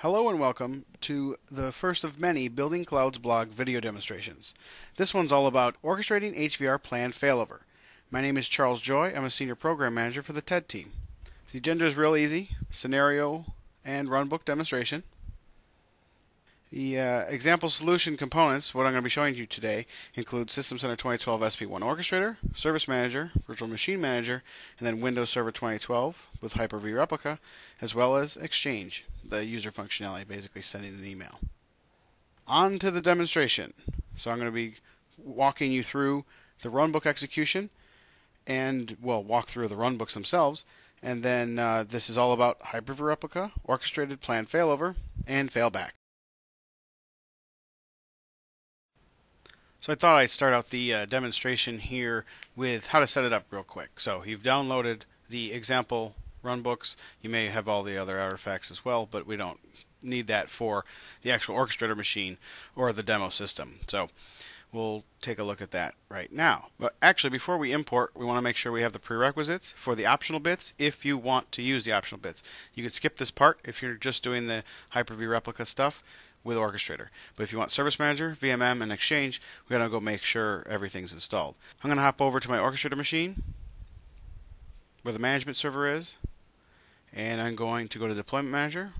Hello and welcome to the first of many Building Clouds blog video demonstrations. This one's all about orchestrating HVR plan failover. My name is Charles Joy. I'm a Senior Program Manager for the TED team. The agenda is real easy: scenario and runbook demonstration. The example solution components, what I'm going to be showing you today, include System Center 2012 SP1 Orchestrator, Service Manager, Virtual Machine Manager, and then Windows Server 2012 with Hyper-V Replica, as well as Exchange, the user functionality, basically sending an email. On to the demonstration. So I'm going to be walking you through the runbook execution and, well, walk through the runbooks themselves. And then this is all about Hyper-V Replica, Orchestrated Plan Failover, and Failback. So I thought I'd start out the demonstration here with how to set it up real quick. So you've downloaded the example runbooks. You may have all the other artifacts as well, but we don't need that for the actual orchestrator machine or the demo system. So we'll take a look at that right now. But actually, before we import, we want to make sure we have the prerequisites for the optional bits if you want to use the optional bits. You can skip this part if you're just doing the Hyper-V Replica stuff with Orchestrator. But if you want Service Manager, VMM, and Exchange, we gotta go make sure everything's installed. I'm gonna hop over to my Orchestrator machine where the management server is, and I'm going to go to Deployment Manager.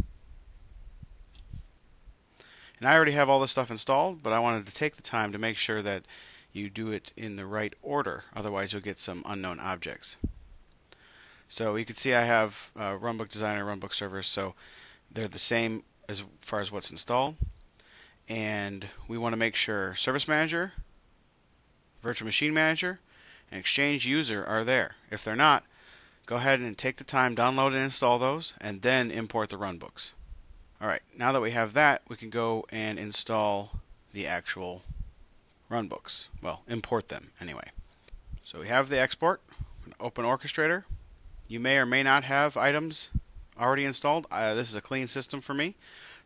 And I already have all this stuff installed, but I wanted to take the time to make sure that you do it in the right order. Otherwise, you'll get some unknown objects. So you can see I have Runbook Designer, Runbook Server, so they're the same as far as what's installed. And we want to make sure Service Manager, Virtual Machine Manager, and Exchange User are there. If they're not, go ahead and take the time, download and install those, and then import the runbooks. Alright, now that we have that, we can go and install the actual runbooks. Well, import them anyway. So we have the export. I'm going to open Orchestrator. You may or may not have items already installed. This is a clean system for me.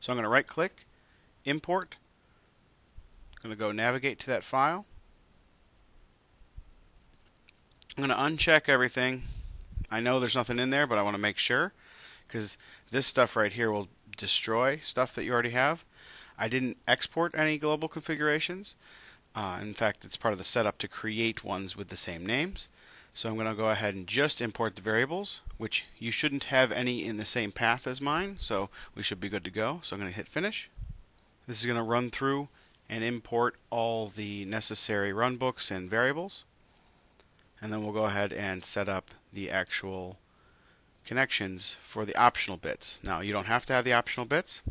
So I'm going to right click, import. I'm going to go navigate to that file. I'm going to uncheck everything. I know there's nothing in there, but I want to make sure, because this stuff right here will destroy stuff that you already have. I didn't export any global configurations. In fact, it's part of the setup to create ones with the same names. So I'm going to go ahead and just import the variables, which you shouldn't have any in the same path as mine, so we should be good to go. So I'm going to hit finish. This is going to run through and import all the necessary runbooks and variables. And then we'll go ahead and set up the actual connections for the optional bits. Now, you don't have to have the optional bits,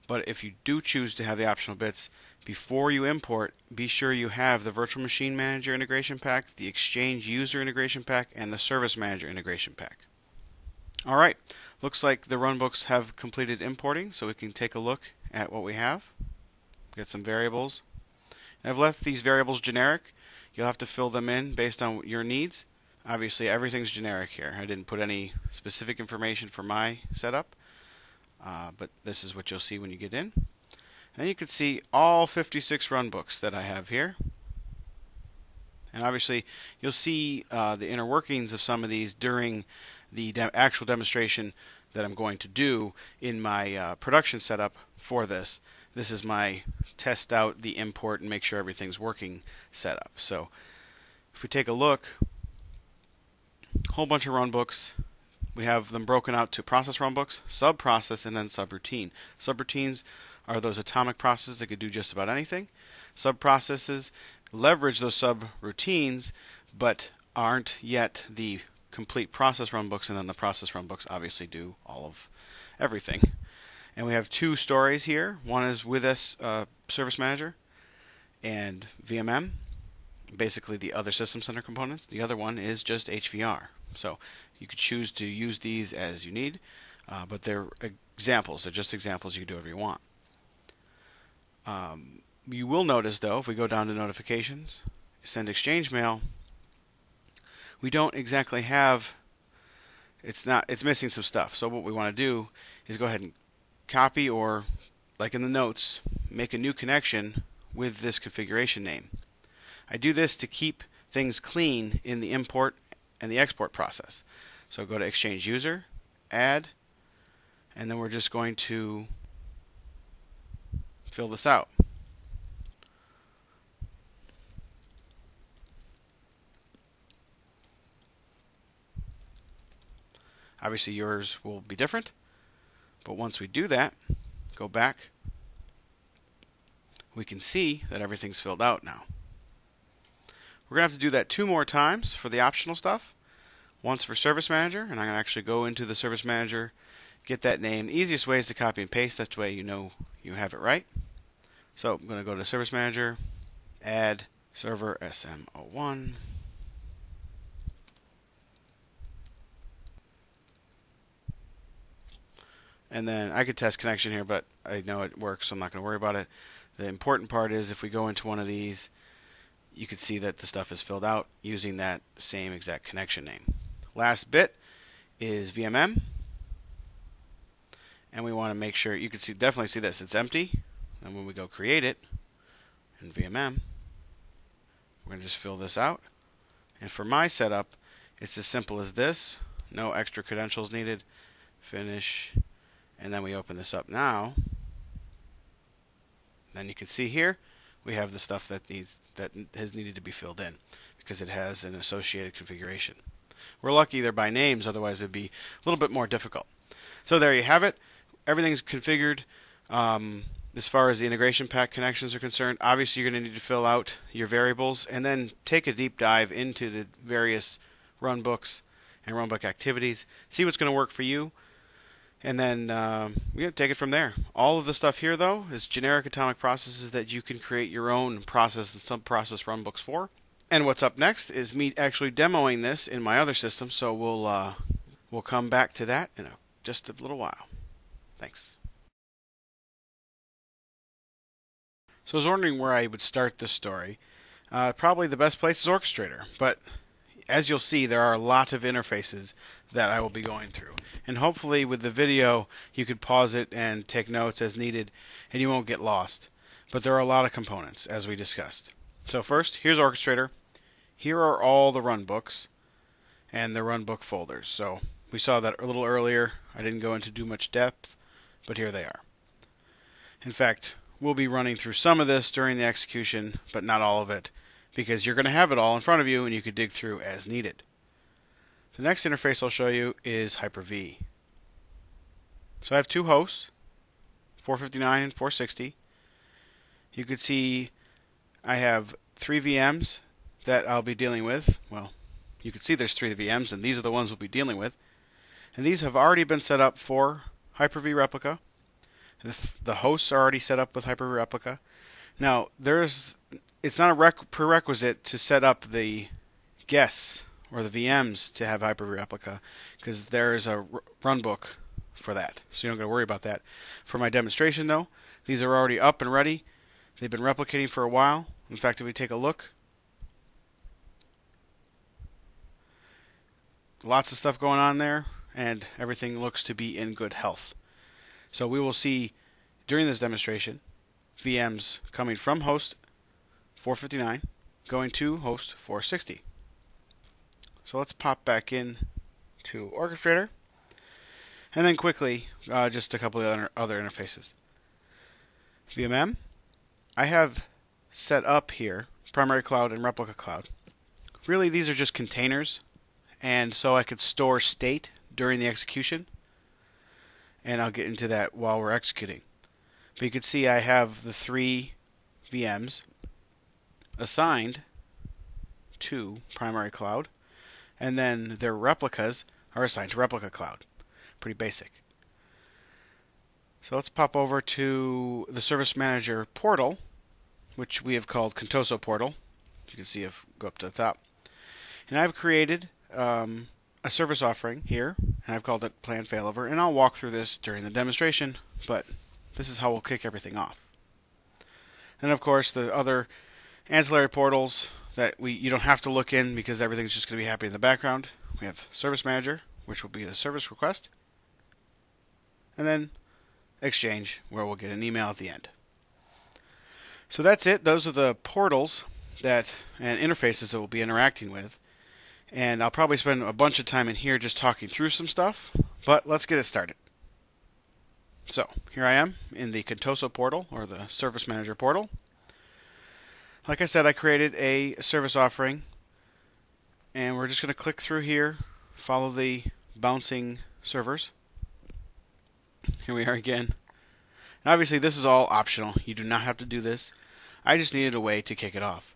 but if you do choose to have the optional bits, before you import, be sure you have the Virtual Machine Manager integration pack, the Exchange User integration pack, and the Service Manager integration pack. Alright, looks like the runbooks have completed importing, so we can take a look at what we have. Get some variables. And I've left these variables generic. You'll have to fill them in based on your needs. Obviously, everything's generic here. I didn't put any specific information for my setup, but this is what you'll see when you get in. And you can see all 56 runbooks that I have here. And obviously, you'll see the inner workings of some of these during the actual demonstration that I'm going to do in my production setup for this. This is my test out the import and make sure everything's working setup. So if we take a look, a whole bunch of runbooks. We have them broken out to process runbooks, sub-process, and then subroutine. Subroutines are those atomic processes that could do just about anything. Sub-processes leverage those subroutines, but aren't yet the complete process runbooks, and then the process runbooks obviously do all of everything. And we have two stories here. One is with us, Service Manager and VMM, basically the other System Center components. The other one is just HVR. So you could choose to use these as you need, but they're examples. They're just examples. You can do whatever you want. You will notice, though, if we go down to notifications, send exchange mail, we don't exactly have, it's missing some stuff. So what we want to do is go ahead and copy, or like in the notes, make a new connection with this configuration name. I do this to keep things clean in the import and the export process. So go to Exchange User, Add, and then we're just going to fill this out. Obviously yours will be different, but once we do that, go back, we can see that everything's filled out now. We're going to have to do that 2 more times for the optional stuff. Once for Service Manager, and I'm going to actually go into the Service Manager, get that name. The easiest way is to copy and paste. That's the way you know you have it right. So I'm going to go to Service Manager, add server SM01. And then I could test connection here, but I know it works, so I'm not going to worry about it. The important part is if we go into one of these, you can see that the stuff is filled out using that same exact connection name. Last bit is VMM, and we want to make sure you can see, definitely see this, it's empty. And when we go create it in VMM, we're going to just fill this out. And for my setup, it's as simple as this. No extra credentials needed. Finish, and then we open this up now. Then you can see here we have the stuff that has needed to be filled in because it has an associated configuration. We're lucky they're by names, otherwise it'd be a little bit more difficult. So there you have it. Everything's configured. As far as the integration pack connections are concerned, obviously you're going to need to fill out your variables and then take a deep dive into the various runbooks and runbook activities, see what's going to work for you, and then we're going to take it from there. All of the stuff here, though, is generic atomic processes that you can create your own process and sub-process runbooks for. And what's up next is me actually demoing this in my other system, so we'll come back to that in just a little while. Thanks. So I was wondering where I would start this story. Probably the best place is Orchestrator, but as you'll see, there are a lot of interfaces that I will be going through. And hopefully with the video, you could pause it and take notes as needed, and you won't get lost. But there are a lot of components, as we discussed. So first, here's Orchestrator. Here are all the runbooks and the runbook folders. So we saw that a little earlier. I didn't go into too much depth, but here they are. In fact, we'll be running through some of this during the execution, but not all of it, because you're going to have it all in front of you and you could dig through as needed. The next interface I'll show you is Hyper-V. So I have 2 hosts, 459 and 460. You could see I have 3 VMs that I'll be dealing with. Well, you can see there's 3 VMs, and these are the ones we'll be dealing with. And these have already been set up for Hyper-V Replica. The hosts are already set up with Hyper-V Replica. Now, it's not a prerequisite to set up the guests or the VMs to have Hyper-V Replica, because there is a runbook for that. So you don't got to worry about that. For my demonstration, though, these are already up and ready. They've been replicating for a while. In fact, if we take a look, lots of stuff going on there, and everything looks to be in good health. So we will see during this demonstration VMs coming from host 459 going to host 460. So let's pop back in to Orchestrator, and then quickly just a couple of other interfaces. VMM, I have set up here primary cloud and replica cloud. Really, these are just containers, and so I could store state during the execution, and I'll get into that while we're executing. But you can see I have the 3 VMs assigned to primary cloud, and then their replicas are assigned to replica cloud. Pretty basic. So let's pop over to the Service Manager portal, which we have called Contoso portal. You can see if go up to the top. And I've created a service offering here, and I've called it Plan Failover, and I'll walk through this during the demonstration, but this is how we'll kick everything off. And of course, the other ancillary portals that you don't have to look in because everything's just going to be happening in the background. We have Service Manager, which will be the service request, and then Exchange, where we'll get an email at the end. So that's it. Those are the portals and interfaces that we'll be interacting with. And I'll probably spend a bunch of time in here just talking through some stuff, but let's get it started. So here I am in the Contoso portal, or the Service Manager portal. Like I said, I created a service offering, and we're just going to click through here, follow the bouncing servers. Here we are again. And obviously this is all optional. You do not have to do this. I just needed a way to kick it off.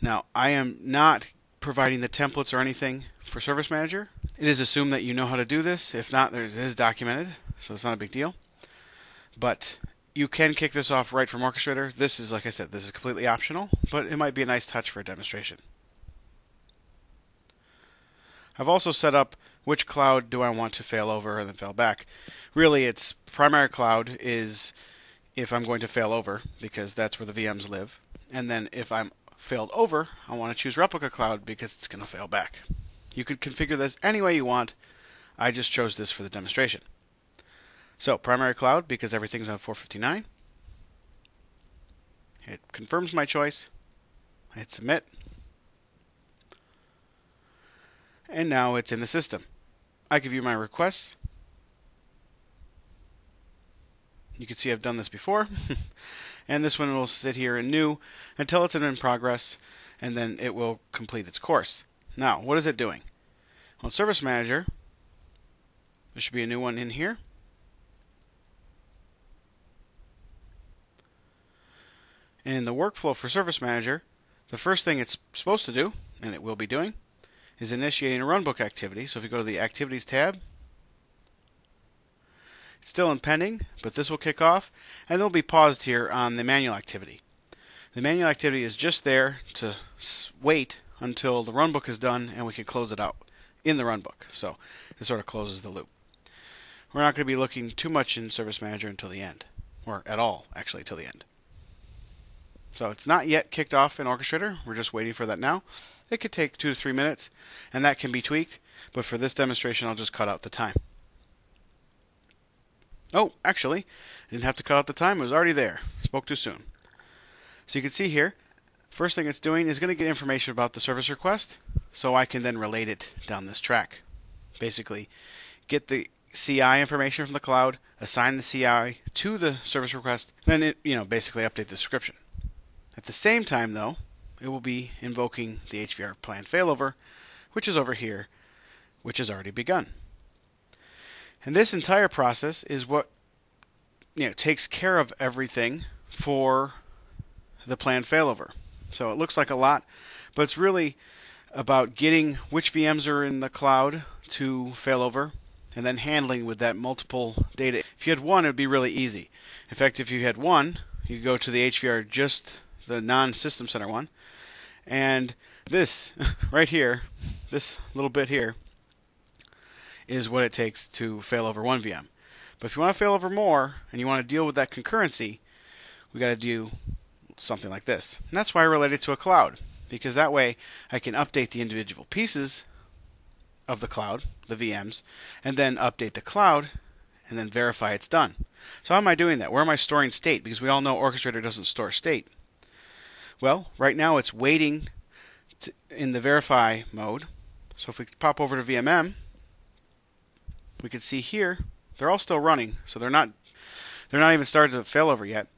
Now, I am not providing the templates or anything for Service Manager. It is assumed that you know how to do this. If not, it is documented, so it's not a big deal. But you can kick this off right from Orchestrator. This is, like I said, this is completely optional, but it might be a nice touch for a demonstration. I've also set up which cloud do I want to fail over and then fail back. Really, it's primary cloud is if I'm going to fail over, because that's where the VMs live. And then if I'm failed over, I want to choose replica cloud because it's going to fail back. You could configure this any way you want. I just chose this for the demonstration. So primary cloud, because everything's on 459. It confirms my choice. I hit submit. And now it's in the system. I can view my requests. You can see I've done this before. And this one will sit here in new until it's in progress, and then it will complete its course. Now, what is it doing? On Service Manager, there should be a new one in here. And in the workflow for Service Manager, the first thing it's supposed to do, and it will be doing, is initiating a runbook activity. So if you go to the Activities tab, it's still in pending, but this will kick off, and they'll be paused here on the manual activity. The manual activity is just there to wait until the runbook is done, and we can close it out in the runbook. So this sort of closes the loop. We're not going to be looking too much in Service Manager until the end, or at all, actually, till the end. So it's not yet kicked off in Orchestrator. We're just waiting for that now. It could take 2 to 3 minutes, and that can be tweaked. But for this demonstration, I'll just cut out the time. Oh, actually, I didn't have to cut out the time. It was already there. Spoke too soon. So you can see here, first thing it's doing is going to get information about the service request, so I can then relate it down this track. Basically, get the CI information from the cloud, assign the CI to the service request, then it, basically update the description. At the same time, though, it will be invoking the HVR plan failover, which is over here, which has already begun. And this entire process is what takes care of everything for the plan failover. So it looks like a lot, but it's really about getting which VMs are in the cloud to failover, and then handling with that multiple data. If you had one, it would be really easy. In fact, if you had one, you go to the HVR, just the non-system center one, and this right here, this little bit here, is what it takes to fail over one VM. But if you want to fail over more, and you want to deal with that concurrency, we got to do something like this. And that's why I relate it to a cloud, because that way I can update the individual pieces of the cloud, the VMs, and then update the cloud, and then verify it's done. So how am I doing that? Where am I storing state? Because we all know Orchestrator doesn't store state. Well, right now it's waiting in the verify mode. So if we pop over to VMM, we can see here they're all still running, so they're not even started to fail over yet.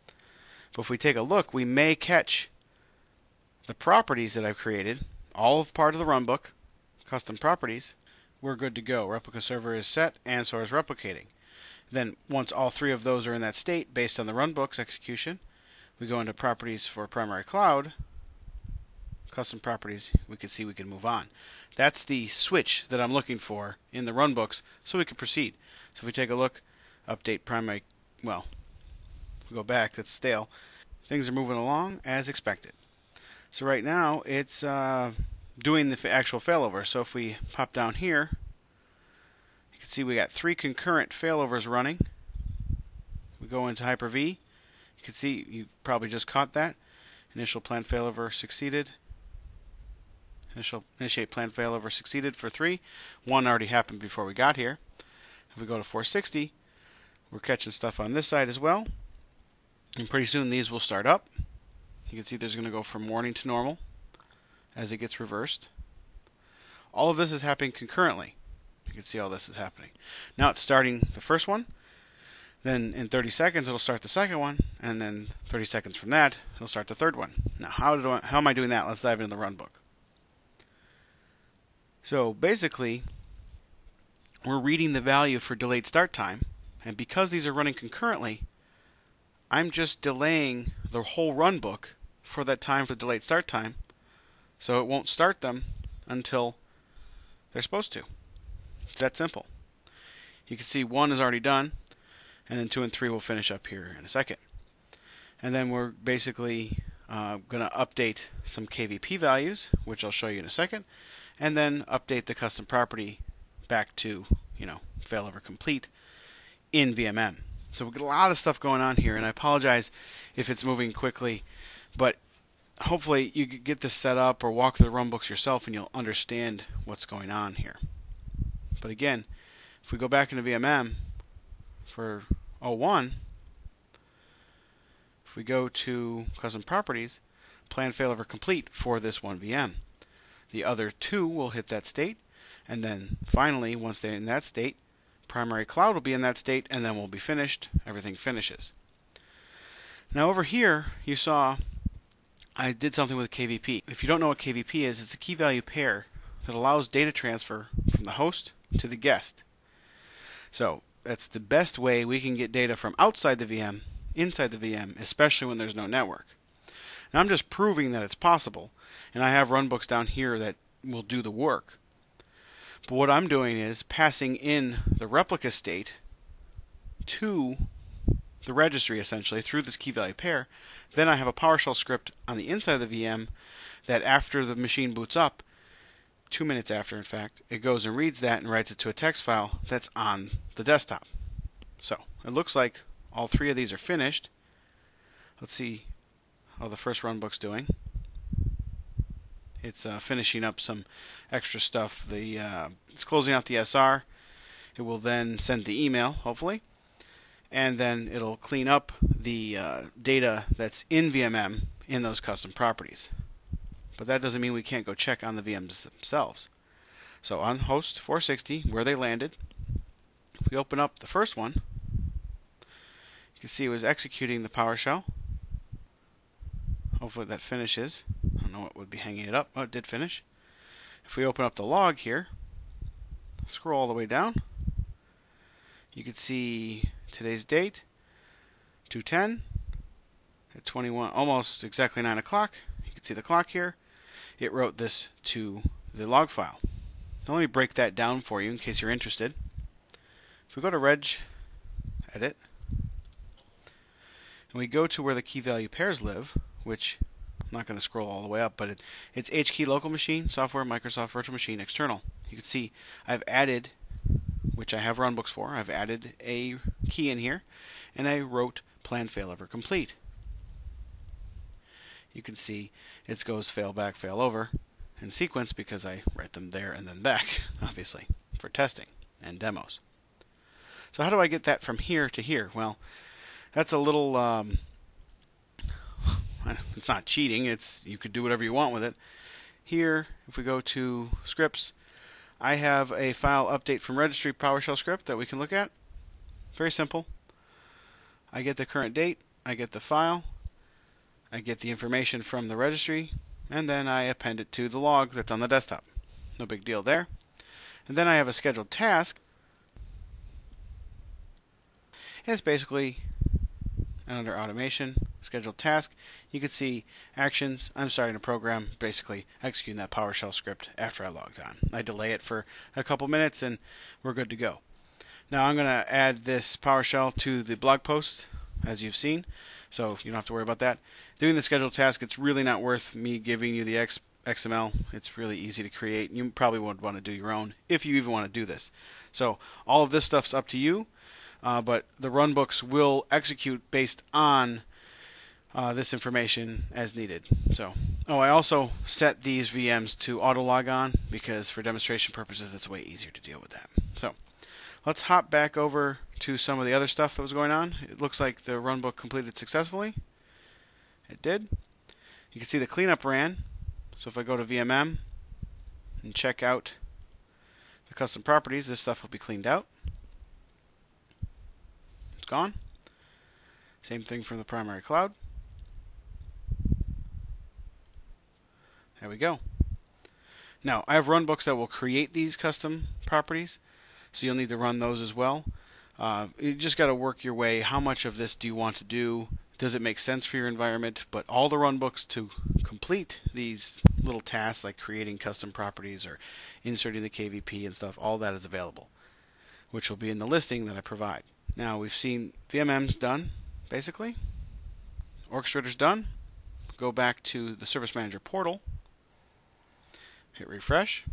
But if we take a look, we may catch the properties that I've created, all of part of the runbook, custom properties. We're good to go. Replica server is set, and so is replicating. Then once all 3 of those are in that state, based on the runbook's execution, we go into properties for primary cloud, custom properties, we can see we can move on. That's the switch that I'm looking for in the runbooks so we can proceed. So if we take a look, update primary, well, we go back, that's stale. Things are moving along as expected. So right now it's doing the actual failover. So if we pop down here, you can see we got 3 concurrent failovers running. We go into Hyper-V. You can see, you probably just caught that. Initial plan failover succeeded. Initiate plan failover succeeded for 3. 1 already happened before we got here. If we go to 460, we're catching stuff on this side as well. And pretty soon these will start up. You can see there's going to go from warning to normal as it gets reversed. All of this is happening concurrently. You can see all this is happening. Now it's starting the first one. Then in 30 seconds it'll start the second one, and then 30 seconds from that it'll start the third one. Now how am I doing that? Let's dive into the runbook. So basically, we're reading the value for delayed start time, and because these are running concurrently, I'm just delaying the whole runbook for that time for delayed start time, so it won't start them until they're supposed to. It's that simple. You can see 1 is already done, and then 2 and 3 will finish up here in a second. And then we're basically going to update some KVP values, which I'll show you in a second, and then update the custom property back to, failover complete in VMM. So we've got a lot of stuff going on here, and I apologize if it's moving quickly, but hopefully you can get this set up or walk through the runbooks yourself and you'll understand what's going on here. But again, if we go back into VMM for 01, if we go to custom properties, plan failover complete for this one VM. The other 2 will hit that state, and then finally, once they're in that state, primary cloud will be in that state, and then we'll be finished. Everything finishes. Now over here, you saw I did something with KVP. If you don't know what KVP is, it's a key value pair that allows data transfer from the host to the guest. So that's the best way we can get data from outside the VM, inside the VM, especially when there's no network. Now I'm just proving that it's possible, and I have runbooks down here that will do the work. But what I'm doing is passing in the replica state to the registry, essentially, through this key value pair. Then I have a PowerShell script on the inside of the VM that after the machine boots up, 2 minutes after, in fact, it goes and reads that and writes it to a text file that's on the desktop. So it looks like all 3 of these are finished. Let's see how the first runbook's doing. It's finishing up some extra stuff. It's closing out the SR. It will then send the email, hopefully, and then it'll clean up the data that's in VMM in those custom properties. But that doesn't mean we can't go check on the VMs themselves. So on host 460, where they landed, if we open up the first one, you can see it was executing the PowerShell. Hopefully that finishes. I don't know what would be hanging it up. Oh, it did finish. If we open up the log here, scroll all the way down, you can see today's date, 2:10 at 21, almost exactly 9 o'clock. You can see the clock here. It wrote this to the log file. Now let me break that down for you in case you're interested. If we go to reg edit, and we go to where the key value pairs live, which I'm not going to scroll all the way up, but it's HKey local machine, software, Microsoft virtual machine, external. You can see I've added, which I have runbooks for, I've added a key in here, and I wrote plan failover complete. You can see it goes fail back, fail over in sequence because I write them there and then back, obviously, for testing and demos. So how do I get that from here to here? Well, that's a little, it's not cheating, you could do whatever you want with it. Here, if we go to scripts, I have a file update from registry PowerShell script that we can look at. Very simple. I get the current date, I get the file, I get the information from the registry, and then I append it to the log that's on the desktop. No big deal there. And then I have a scheduled task. And it's basically under automation, scheduled task. You can see actions. I'm starting a program, basically executing that PowerShell script after I logged on. I delay it for a couple minutes and we're good to go. Now I'm going to add this PowerShell to the blog post, as you've seen, so you don't have to worry about that. Doing the scheduled task, it's really not worth me giving you the XML. It's really easy to create. You probably would want to do your own if you even want to do this. So all of this stuff's up to you, but the runbooks will execute based on this information as needed. So, I also set these VMs to auto log on because for demonstration purposes it's way easier to deal with that. So let's hop back over to some of the other stuff that was going on. It looks like the runbook completed successfully. It did. You can see the cleanup ran. So if I go to VMM and check out the custom properties, this stuff will be cleaned out. Let's gone. Same thing from the primary cloud. There we go. Now, I have runbooks that will create these custom properties, so you'll need to run those as well. You just got to work your way. How much of this do you want to do? Does it make sense for your environment? But all the runbooks to complete these little tasks like creating custom properties or inserting the KVP and stuff, all that is available, which will be in the listing that I provide. Now, we've seen VMM's done, basically. Orchestrator's done. Go back to the Service Manager portal. Hit refresh.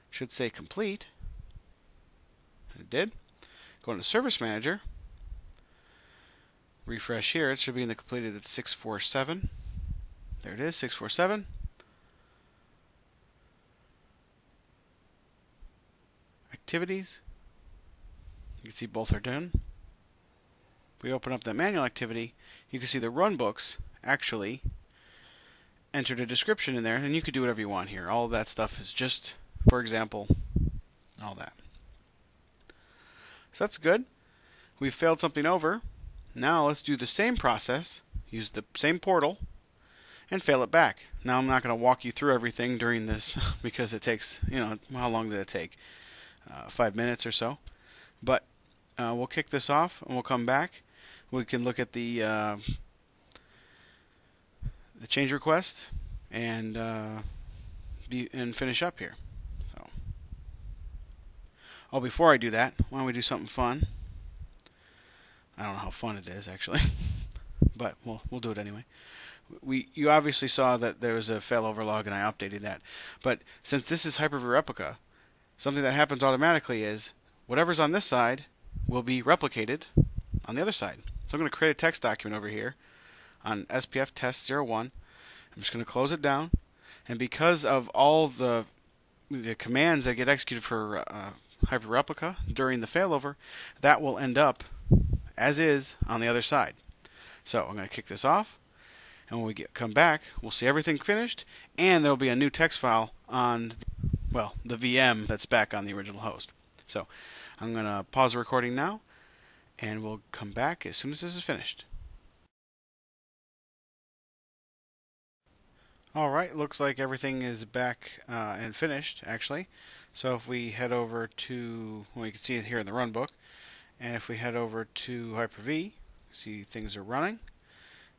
Should say complete. It did. Go into Service Manager. Refresh here. It should be in the completed at 647. There it is, 647. Activities. You can see both are done. If we open up the manual activity, you can see the runbooks actually entered a description in there, and you could do whatever you want here. All of that stuff is just, for example, all that. So that's good. We've failed something over. Now let's do the same process, use the same portal, and fail it back. Now I'm not going to walk you through everything during this because it takes, how long did it take? 5 minutes or so. But we'll kick this off and we'll come back. We can look at the change request and finish up here. So, before I do that, why don't we do something fun? I don't know how fun it is actually, but we'll do it anyway. You obviously saw that there was a failover log and I updated that. But since this is Hyper-V Replica, something that happens automatically is whatever's on this side will be replicated on the other side. So I'm going to create a text document over here on SPF test 01. I'm just going to close it down, and because of all the commands that get executed for Hyper-V Replica during the failover, that will end up as is on the other side. So I'm going to kick this off, and when we come back, we'll see everything finished, and there'll be a new text file on the VM that's back on the original host. So I'm going to pause the recording now, and we'll come back as soon as this is finished. Alright, looks like everything is back and finished, actually. So if we head over to, you can see it here in the runbook, and if we head over to Hyper-V, see things are running,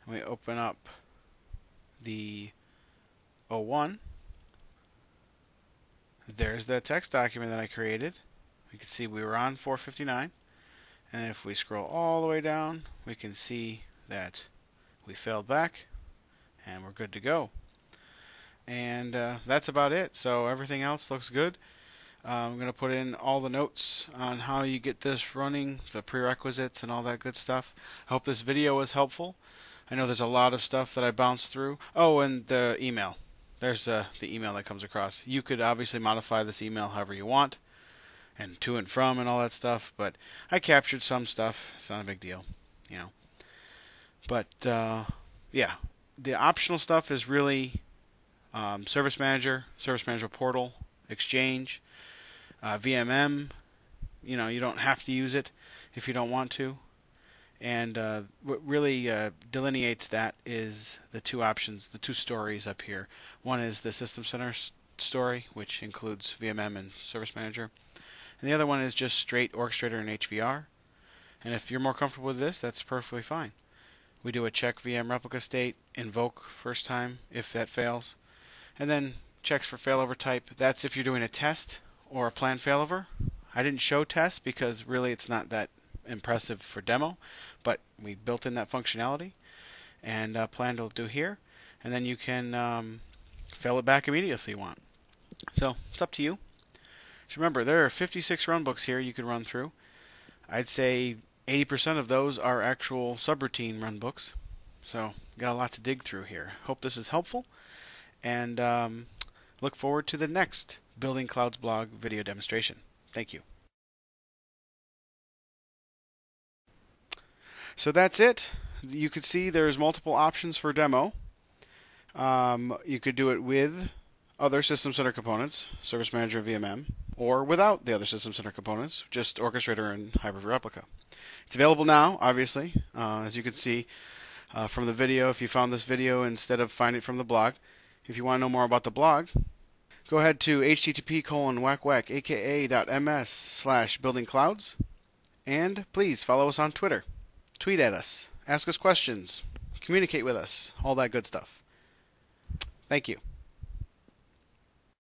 and we open up the 01, there's the text document that I created. We can see we were on 459, and if we scroll all the way down, we can see that we failed back, and we're good to go. And that's about it. So everything else looks good. I'm going to put in all the notes on how you get this running, the prerequisites and all that good stuff. I hope this video was helpful. I know there's a lot of stuff that I bounced through. Oh, and the email. There's the email that comes across. You could obviously modify this email however you want, and to and from and all that stuff, but I captured some stuff. It's not a big deal, But yeah, the optional stuff is really Service Manager, Service Manager Portal, Exchange, VMM. You don't have to use it if you don't want to. And what really delineates that is the two options, the two stories up here. One is the System Center story, which includes VMM and Service Manager. And the other one is just straight Orchestrator and HVR. And if you're more comfortable with this, that's perfectly fine. We do a check VM replica state, invoke first time if that fails, and then checks for failover type. That's if you're doing a test or a planned failover. I didn't show tests because really it's not that impressive for demo, but we built in that functionality, and planned will do here. And then you can fail it back immediately if you want. So it's up to you. Just remember, there are 56 runbooks here you can run through. I'd say 80% of those are actual subroutine runbooks. So got a lot to dig through here. Hope this is helpful, and look forward to the next Building Clouds blog video demonstration. Thank you. So that's it. You can see there's multiple options for demo. You could do it with other System Center components, Service Manager and VMM, or without the other System Center components, just Orchestrator and Hyper-V Replica. It's available now, obviously, as you can see from the video. If you found this video instead of finding it from the blog, if you want to know more about the blog, go ahead to http://aka.ms/buildingclouds, and please follow us on Twitter. Tweet at us, ask us questions, communicate with us, all that good stuff. Thank you.